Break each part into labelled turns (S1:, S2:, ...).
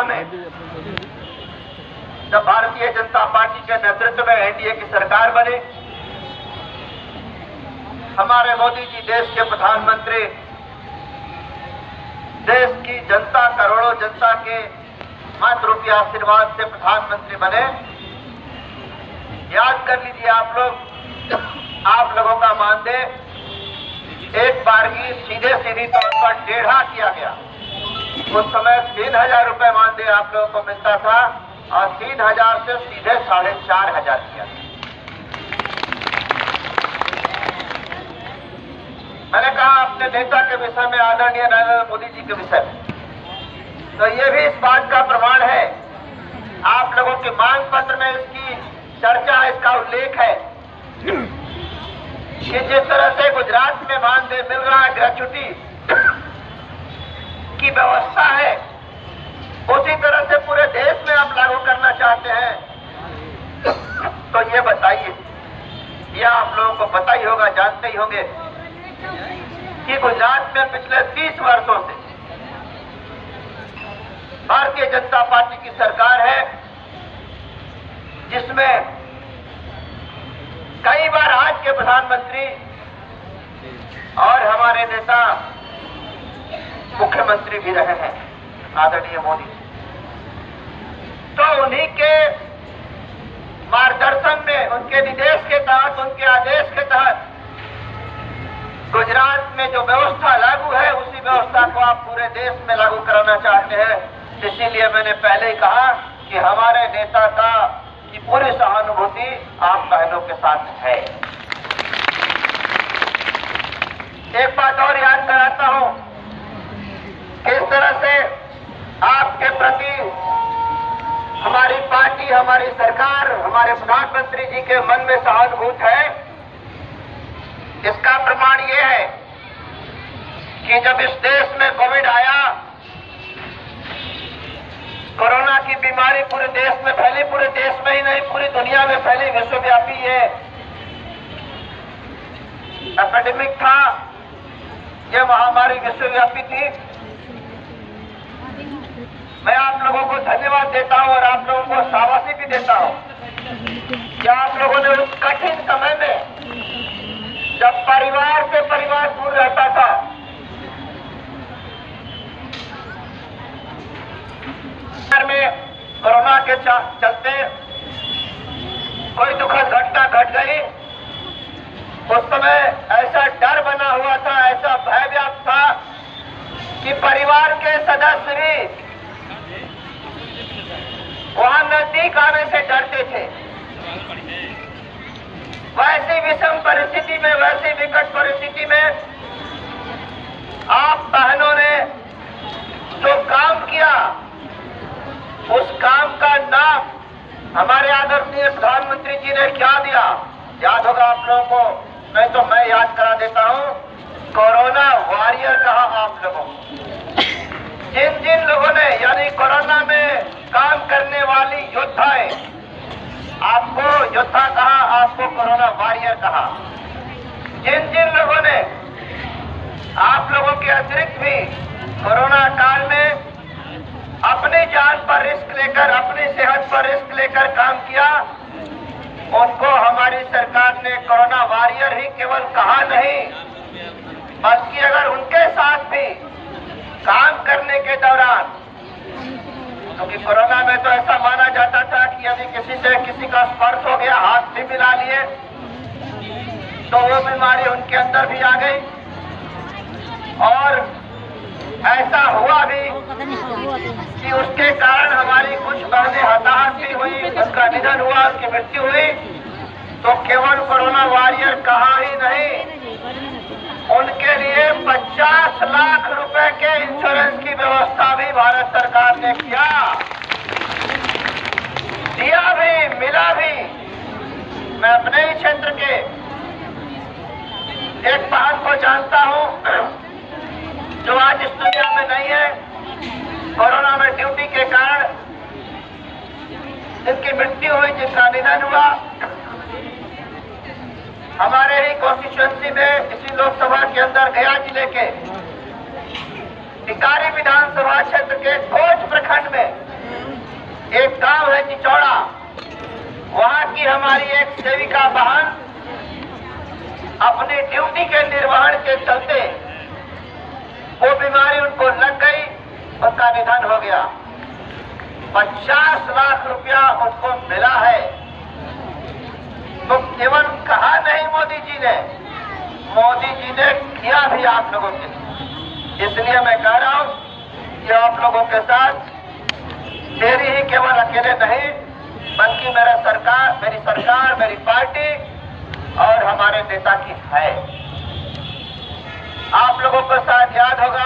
S1: में जब भारतीय जनता पार्टी के नेतृत्व में एनडीए की सरकार बनी, हमारे मोदी जी देश के प्रधानमंत्री, देश की जनता, करोड़ों जनता के मत रूपी आशीर्वाद से प्रधानमंत्री बने। याद कर लीजिए आप लोगों का मानदेय एक बार ही सीधी तौर पर 1.5 किया गया। उस समय 3,000 रुपए मानदेय आप लोगों को मिलता था और 3,000 से सीधे 4,500 किया। मैंने कहा अपने नेता के विषय में, आदरणीय नरेंद्र मोदी जी के विषय में, तो ये भी इस बात का प्रमाण है, आप लोगों के मांग पत्र में इसकी चर्चा, इसका उल्लेख है कि जिस तरह से गुजरात में मानदेय मिल रहा है, ग्रेच्युटी की व्यवस्था है, उसी तरह से पूरे देश में आप लागू करना चाहते हैं। तो ये बताइए, यह आप लोगों को पता ही होगा, जानते ही होंगे कि गुजरात में पिछले 30 वर्षों से भारतीय जनता पार्टी की सरकार है, जिसमें कई बार आज के प्रधानमंत्री और हमारे नेता मुख्यमंत्री भी रहे हैं, आदरणीय मोदी। तो उन्हीं के मार्गदर्शन में, उनके निर्देश के तहत, उनके आदेश के तहत गुजरात में जो व्यवस्था लागू है, उसी व्यवस्था को आप पूरे देश में लागू कराना चाहते हैं। इसीलिए मैंने पहले ही कहा कि हमारे नेता की पूरी सहानुभूति आप बहनों के साथ है। एक बात और याद कराता हूं, किस तरह से आपके प्रति हमारी पार्टी, हमारी सरकार, हमारे प्रधानमंत्री जी के मन में सहानुभूति है। इसका प्रमाण ये है कि जब इस देश में कोविड आया, कोरोना की बीमारी पूरे देश में फैली, पूरे देश में ही नहीं पूरी दुनिया में फैली, विश्वव्यापी ये एपिडेमिक था, ये महामारी विश्वव्यापी थी। मैं आप लोगों को धन्यवाद देता हूं और आप लोगों को शाबाशी भी देता हूं कि आप लोगों ने उस कठिन समय में, जब परिवार से परिवार दूर रहता था, में कोरोना के चलते कोई दुखद घटना घट गई, उस समय ऐसा डर बना हुआ था, ऐसा भय व्याप्त था कि परिवार के सदस्य भी वहां नजदीक आने से डरते थे। वैसी विषम परिस्थिति में, वैसी विकट परिस्थिति में आप बहनों ने जो काम किया, उस काम का नाम हमारे आदरणीय प्रधानमंत्री जी ने क्या दिया, याद होगा आप लोगों को, नहीं तो मैं याद करा देता हूं। कोरोना वॉरियर कहा आप लोगों को। जिन लोगों ने, यानी कोरोना में काम करने वाली योद्धाएं, आपको योद्धा कहा, आपको कोरोना वॉरियर कहा। जिन लोगों ने आप लोगों के अतिरिक्त भी कोरोना काल में अपनी जान पर रिस्क लेकर, अपनी सेहत पर रिस्क लेकर काम किया, उनको हमारी सरकार ने कोरोना वॉरियर ही केवल कहा नहीं, बल्कि अगर उनके साथ भी काम करने के दौरान, क्योंकि कोरोना में तो ऐसा माना जाता था कि यदि किसी का स्पर्श हो गया, हाथ भी मिला लिए, तो वो बीमारी उनके अंदर भी आ गई। और ऐसा हुआ भी कि उसके कारण हमारी कुछ बहनें हताहत भी हुई, उनका निधन हुआ, उनकी मृत्यु हुई। तो केवल कोरोना वॉरियर कहा ही नहीं, उनके लिए 50 लाख रुपए के इंश्योरेंस की व्यवस्था भी भारत सरकार ने किया, दिया भी, मिला भी। मैं अपने ही क्षेत्र के एक बहन को जानता हूं जो आज इस दुनिया में नहीं है, कोरोना में ड्यूटी के कारण जिनकी मृत्यु हुई, जिनका निधन हुआ। हमारे ही कॉन्स्टिट्यूएंसी में, इसी लोकसभा के अंदर गया जिले के टिकारी विधानसभा क्षेत्र के कोच प्रखंड में चिचौड़ा, वहां की हमारी एक सेविका बहन अपनी ड्यूटी के निर्वहन के चलते वो बीमारी उनको लग गई, उनका निधन हो गया। 50 लाख रुपया उनको मिला है। तो केवल कहा नहीं मोदी जी ने, मोदी जी ने किया भी आप लोगों के लिए। इसलिए मैं कह रहा हूं कि आप लोगों के साथ मेरी ही केवल अकेले नहीं, बल्कि मेरी सरकार, मेरी पार्टी और हमारे नेता की है। आप लोगों को शायद याद होगा,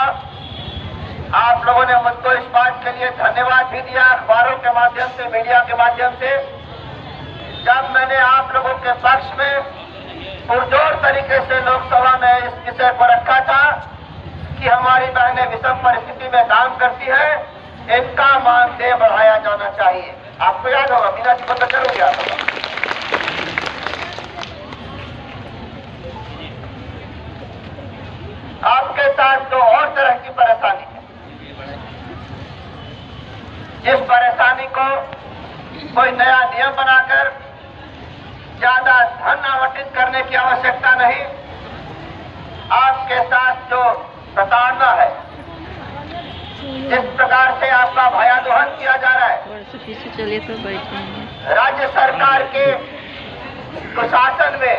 S1: आप लोगों ने मुझको इस बात के लिए धन्यवाद भी दिया, अखबारों के माध्यम से, मीडिया के माध्यम से, जब मैंने आप लोगों के पक्ष में पुरजोर तरीके से लोकसभा में इस विषय को रखा था कि हमारी बहनें विषम परिस्थिति में काम करती है, इनका मानदेय बढ़ाया जाना चाहिए। आपको याद होगा, मीना जी को तो जरूर याद होगा। आपके साथ जो और तरह की परेशानी है, जिस परेशानी को कोई नया नियम बनाकर ज्यादा धन आवंटित करने की आवश्यकता नहीं, आपके साथ जो प्रताड़ना है, जिस प्रकार से आपका भयादोहन किया जा रहा है,
S2: चलिए तो बैठेंगे।
S1: राज्य सरकार के प्रशासन में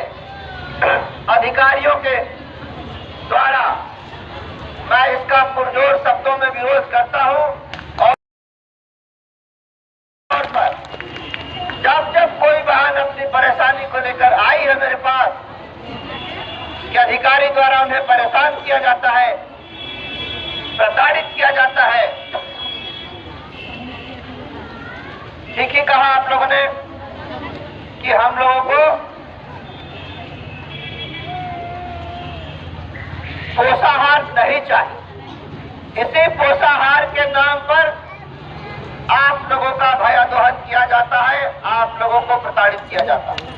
S1: अधिकारियों के द्वारा मैं इसका पुरजोर शब्दों में विरोध करता हूं। और पर जब कोई बहन अपनी परेशानी को लेकर आई है मेरे पास कि अधिकारी द्वारा उन्हें परेशान किया जाता है, प्रताड़ित किया जाता है, ठीक ही कहा आप लोगों ने कि हम लोगों को पोषाहार नहीं चाहिए। इसी पोषाहार के नाम पर आप लोगों का भयादोहन किया जाता है, आप लोगों को प्रताड़ित किया जाता है।